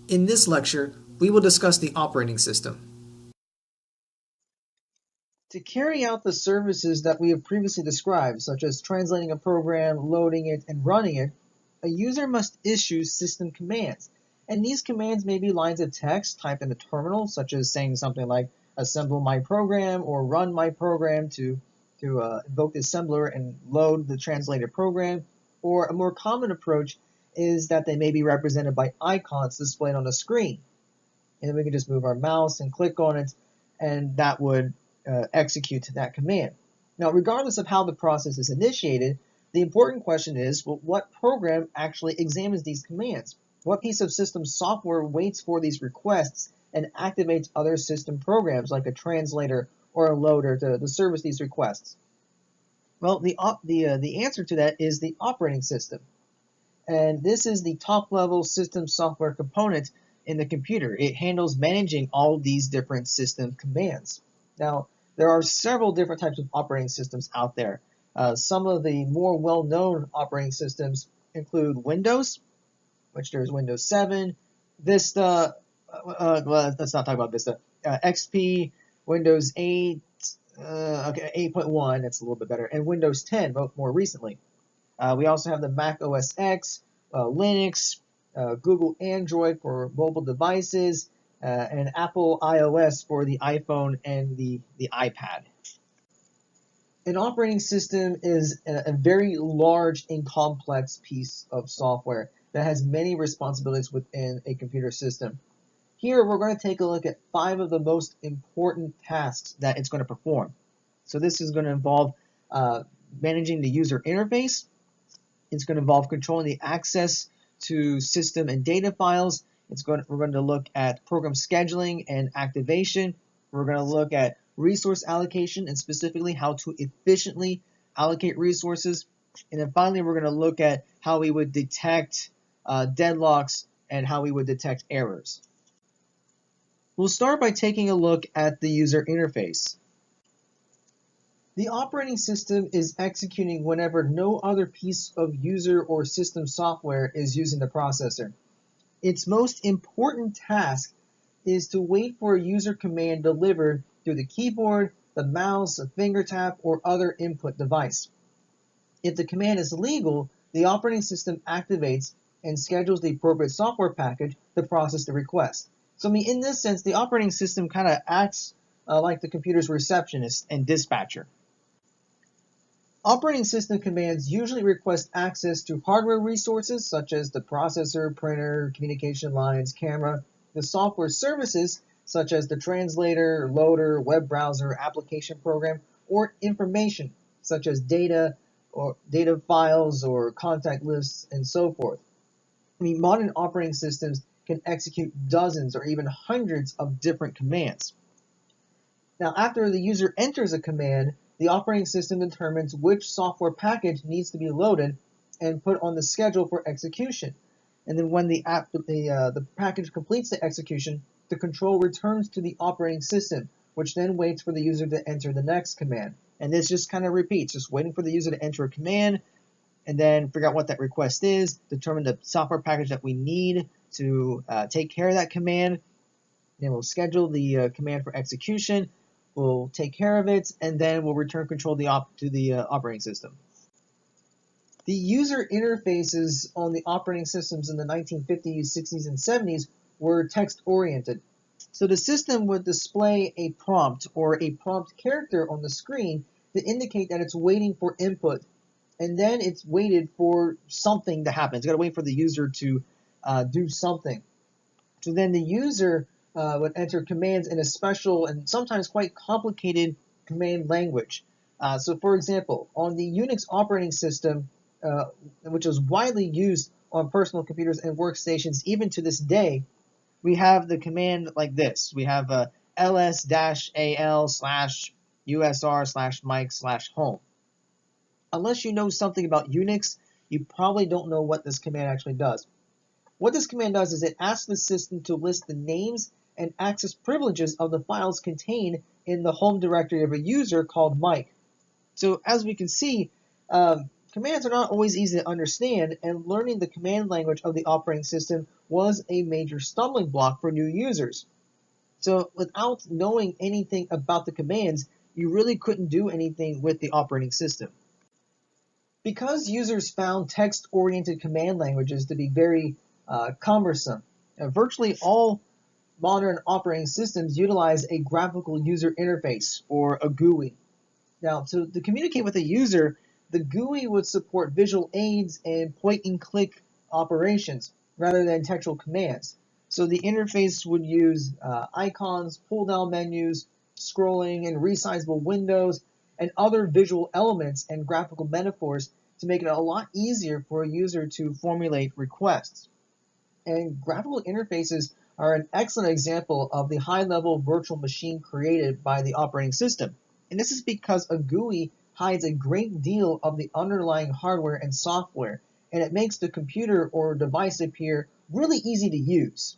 In this lecture, we will discuss the operating system. To carry out the services that we have previously described, such as translating a program, loading it, and running it, a user must issue system commands. And these commands may be lines of text typed in the terminal, such as saying something like assemble my program or run my program to invoke the assembler and load the translated program. Or a more common approach is that they may be represented by icons displayed on the screen. And then we can just move our mouse and click on it, and that would execute that command. Now, regardless of how the process is initiated, the important question is, well, what program actually examines these commands? What piece of system software waits for these requests and activates other system programs like a translator or a loader to service these requests? Well, the answer to that is the operating system. And this is the top level system software component in the computer. It handles managing all these different system commands. Now, there are several different types of operating systems out there. Some of the more well-known operating systems include Windows, which there's Windows 7, Vista, well, let's not talk about Vista, XP, Windows 8, okay, 8.1, that's a little bit better, and Windows 10 more recently. We also have the Mac OS X, Linux, Google Android for mobile devices, and Apple iOS for the iPhone and the iPad. An operating system is a very large and complex piece of software that has many responsibilities within a computer system. Here, we're going to take a look at 5 of the most important tasks that it's going to perform. So this is going to involve managing the user interface. It's going to involve controlling the access to system and data files. We're going to look at program scheduling and activation. We're going to look at resource allocation and specifically how to efficiently allocate resources. And then finally, we're going to look at how we would detect deadlocks and how we would detect errors. We'll start by taking a look at the user interface. The operating system is executing whenever no other piece of user or system software is using the processor. Its most important task is to wait for a user command delivered through the keyboard, the mouse, a finger tap, or other input device. If the command is legal, the operating system activates and schedules the appropriate software package to process the request. So, in this sense, the operating system kind of acts like the computer's receptionist and dispatcher. Operating system commands usually request access to hardware resources such as the processor, printer, communication lines, camera, the software services such as the translator, loader, web browser, application program, or information such as data or data files or contact lists and so forth. Modern operating systems can execute dozens or even hundreds of different commands. Now, after the user enters a command, the operating system determines which software package needs to be loaded and put on the schedule for execution. And then when the package completes the execution, the control returns to the operating system, which then waits for the user to enter the next command. And this just kind of repeats, just waiting for the user to enter a command, and then figure out what that request is, determine the software package that we need to take care of that command. Then we'll schedule the command for execution. We'll take care of it, and then we'll return control to the operating system. The user interfaces on the operating systems in the 1950s, 60s, and 70s were text-oriented. So the system would display a prompt or a prompt character on the screen to indicate that it's waiting for input, and then it's waited for something to happen. It's got to wait for the user to do something. So then the user would enter commands in a special and sometimes quite complicated command language. So for example, on the Unix operating system, which is widely used on personal computers and workstations even to this day, we have the command like this. We have ls-al/usr/mike/home. Unless you know something about Unix, you probably don't know what this command actually does. What this command does is it asks the system to list the names and access privileges of the files contained in the home directory of a user called Mike. So as we can see, Commands are not always easy to understand, and learning the command language of the operating system was a major stumbling block for new users. So without knowing anything about the commands, you really couldn't do anything with the operating system. Because users found text-oriented command languages to be very cumbersome, virtually all modern operating systems utilize a graphical user interface, or a GUI. Now, to communicate with a user, the GUI would support visual aids and point-and-click operations rather than textual commands. So the interface would use icons, pull-down menus, scrolling, and resizable windows, and other visual elements and graphical metaphors to make it a lot easier for a user to formulate requests. And graphical interfaces are an excellent example of the high-level virtual machine created by the operating system. And this is because a GUI hides a great deal of the underlying hardware and software, and it makes the computer or device appear really easy to use.